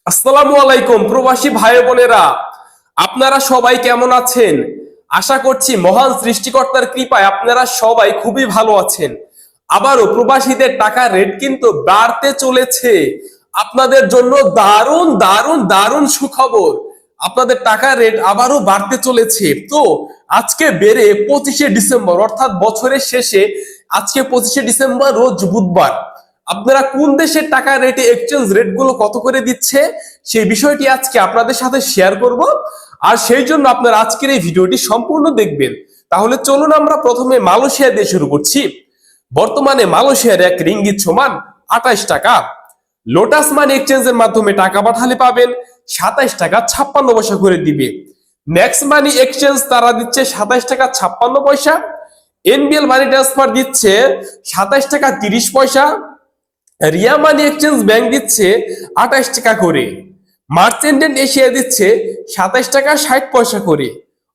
আসসালামু আলাইকুম প্রবাসী ভাই বোনেরা, আপনারা সবাই কেমন আছেন? আশা করছি মহান সৃষ্টিকর্তার কৃপায় আপনারা সবাই খুবই ভালো আছেন। আবারও প্রবাসীদের টাকার রেট কিন্তু বাড়তে চলেছে। আপনাদের জন্য দারুণ দারুণ দারুণ সুখবর, আপনাদের টাকার রেট আবারও বাড়তে চলেছে। তো আজকে বেড়ে 25শে ডিসেম্বর অর্থাৎ বছরের শেষে, আজকে 25শে ডিসেম্বর রোজ বুধবার। আপনারা কোন দেশের টাকা রেটে এক্সচেঞ্জ রেট গুলো কত করে দিচ্ছে সেই বিষয়টি আজকে আপনাদের সাথে শেয়ার করব। আর সেই জন্য আপনারা আজকের এই ভিডিওটি সম্পূর্ণ দেখবেন। তাহলে চলুন আমরা প্রথমে মালয়েশিয়া দিয়ে শুরু করছি। বর্তমানে মালয়েশিয়ার এক রিঙ্গিত সমান 28 টাকা। লোটাস মানি এক্সচেঞ্জের মাধ্যমে টাকা পাঠালে পাবেন 27 টাকা 56 পয়সা করে দিবে। নেক্সট মানি এক্সচেঞ্জ তারা দিচ্ছে 27 টাকা 56 পয়সা। এনবিএল মানি ট্রান্সফার দিচ্ছে 27 টাকা 30 পয়সা। রিয়া মানি এক্সচেঞ্জ ব্যাংক দিচ্ছে 28 টাকা করে। মার্চেন্টেন্ট এশিয়া দিচ্ছে 27 টাকা 60 পয়সা করে।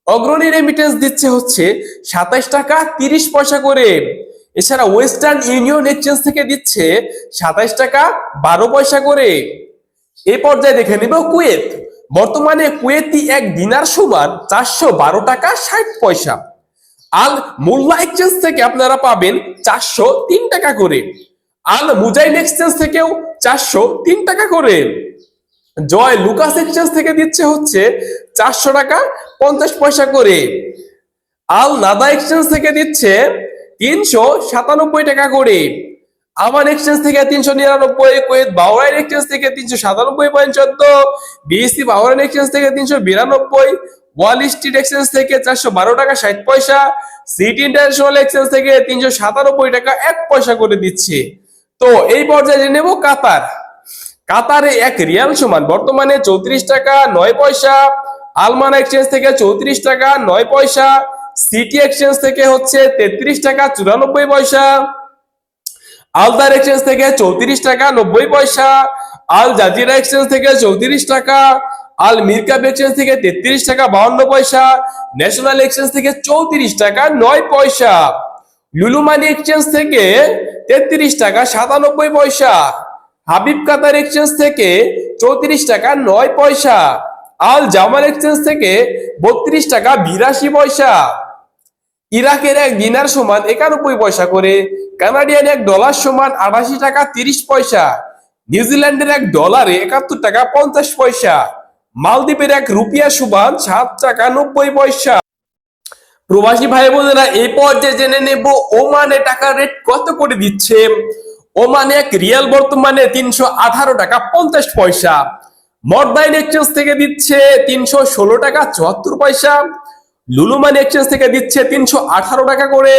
অগ্রণী রেমিটেন্স দিচ্ছে হচ্ছে 27 টাকা 30 পয়সা করে। এছাড়া ওয়েস্টার্ন ইউনিয়ন এক্সচেঞ্জ থেকে দিচ্ছে 27 টাকা 12 পয়সা করে। এই পর্যায়ে দেখে নিব কুয়েত। বর্তমানে কুয়েতি এক দিনার সমান 412 টাকা 60 পয়সা। আল মোল্লা এক্সচেঞ্জ থেকে আপনারা পাবেন 403 টাকা করে। আল মুজাইন এক্সচেঞ্জ থেকেও 403 টাকা করে। জয় লুকাস এক্সচেঞ্জ থেকে দিচ্ছে হচ্ছে 400 টাকা 50 পয়সা করে। আল নাদা এক্সচেঞ্জ থেকে দিচ্ছে 397 টাকা করে। আমান এক্সচেঞ্জ থেকে 399, কুয়েত বাহরাইন এক্সচেঞ্জ থেকে 397.14, বিএসসি বাহরাইন এক্সচেঞ্জ থেকে 392, ওয়াল স্ট্রিট এক্সচেঞ্জ থেকে 412 টাকা 60 পয়সা, সিটি ইন্টারন্যাশনাল এক্সচেঞ্জ থেকে 397 টাকা 1 পয়সা করে দিচ্ছে। তো এই পর্যায়ে জেনে নেব কাতার। কাতারে এক রিয়াল সমান বর্তমানে 34 টাকা 9 পয়সা। আলমানা এক্সচেঞ্জ থেকে 34 টাকা 9 পয়সা। সিটি এক্সচেঞ্জ থেকে হচ্ছে 33 টাকা 94 পয়সা। আলদার এক্সচেঞ্জ থেকে 34 টাকা 90 পয়সা। আল জাজিরা এক্সচেঞ্জ থেকে 34 টাকা। আল মিরকাব এক্সচেঞ্জ থেকে 33 টাকা 52 পয়সা। ন্যাশনাল এক্সচেঞ্জ থেকে 34 টাকা 9 পয়সা। লুলু মানি এক্সচেঞ্জ থেকে 33 টাকা 97 পয়সা। হাবিব কাতার এক্সচেঞ্জ থেকে 34 টাকা 9 পয়সা। আল জামাল এক্সচেঞ্জ থেকে 32 টাকা 82 পয়সা। ইরাকের এক দিনার সমান 91 পয়সা করে। কানাডিয়ান এক ডলার সমান 88 টাকা 30 পয়সা। নিউজিল্যান্ডের এক ডলারে 71 টাকা 50 পয়সা। মালদ্বীপের এক রুপিয়া সমান 7 টাকা 90 পয়সা। প্রবাসী ভাই বোনেরা, এই পর্যায়ে জেনে নেব ওমানে টাকার রেট কত করে দিচ্ছে। ওমানে এক রিয়াল বর্তমানে 318 টাকা 50 পয়সা। মর্দাইন এক্সচেঞ্জ থেকে দিচ্ছে 316 টাকা 74 পয়সা। লুলু মানি এক্সচেঞ্জ থেকে দিচ্ছে 318 টাকা করে।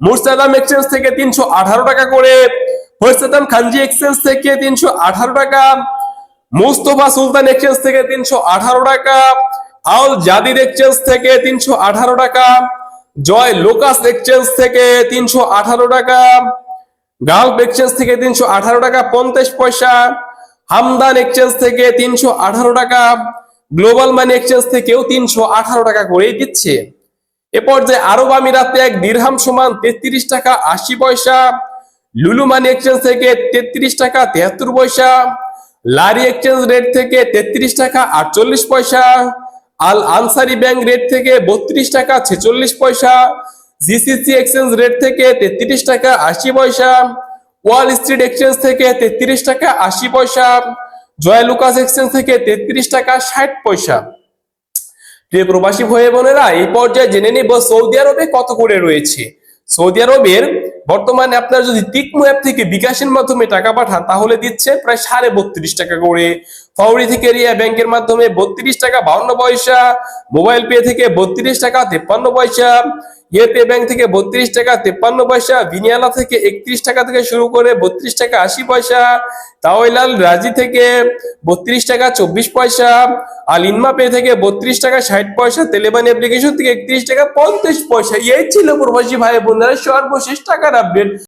মুরসাদাম এক্সচেঞ্জ থেকে 318 টাকা করে। ফয়সাদাম খানজি এক্সচেঞ্জ থেকে 318 টাকা। মুস্তফা সুলতান এক্সচেঞ্জ থেকে 318 টাকা। আল জাদিদ এক্সচেঞ্জ থেকে 318 টাকা। জয় লোকাস এক্সচেঞ্জ থেকে 318 টাকা। গালফ এক্সচেঞ্জ থেকে 318 টাকা 50 পয়সা। হামদান এক্সচেঞ্জ থেকে 318 টাকা। গ্লোবাল মানি এক্সচেঞ্জ থেকেও 318 টাকা করেই দিচ্ছে। এ পর্যায়ে আরব আমিরাতে এক দিরহাম সমান 33 টাকা 80 পয়সা। লুলু মানি এক্সচেঞ্জ থেকে 33 টাকা 73 পয়সা। লারি এক্সচেঞ্জ রেট থেকে 33 টাকা 48 পয়সা। আল আনসারি ব্যাংক রেট থেকে 32 টাকা 46 পয়সা। জিসিসি এক্সচেঞ্জ রেট থেকে 33 টাকা 80 পয়সা। ওয়াল স্ট্রিট এক্সচেঞ্জ থেকে 33 টাকা 80 পয়সা। জয় লুকাস এক্সচেঞ্জ থেকে 33 টাকা 60 পয়সা। প্রিয় প্রবাসী ভাই বোনেরা, এই পর্যায়ে জেনে নিব সৌদি আরবে কত করে রয়েছে। সৌদি আরবের বর্তমানে আপনার যদি টিকমো অ্যাপ থেকে বিকাশের মাধ্যমে টাকা পাঠান তাহলে দিচ্ছে প্রায় 32.5 টাকা করে। ফাউরি থেকে রিয়া ব্যাংকের মাধ্যমে 32 টাকা 52 পয়সা। মোবাইল পে থেকে 32 টাকা 53 পয়সা। ইয়েপে ব্যাংক থেকে 32 টাকা 53 পয়সা। ভিনিয়ালা থেকে 31 টাকা থেকে শুরু করে 32 টাকা 80 পয়সা। তাওয়াইলাল রাজি থেকে 32 টাকা 24 পয়সা। আর ইনমা পে থেকে 32 টাকা 60 পয়সা। তেলেবান অ্যাপ্লিকেশন থেকে 31 টাকা 50 পয়সা। এই ছিল প্রবাসী ভাই বোনেরা সর্বশেষ টাকার আপডেট।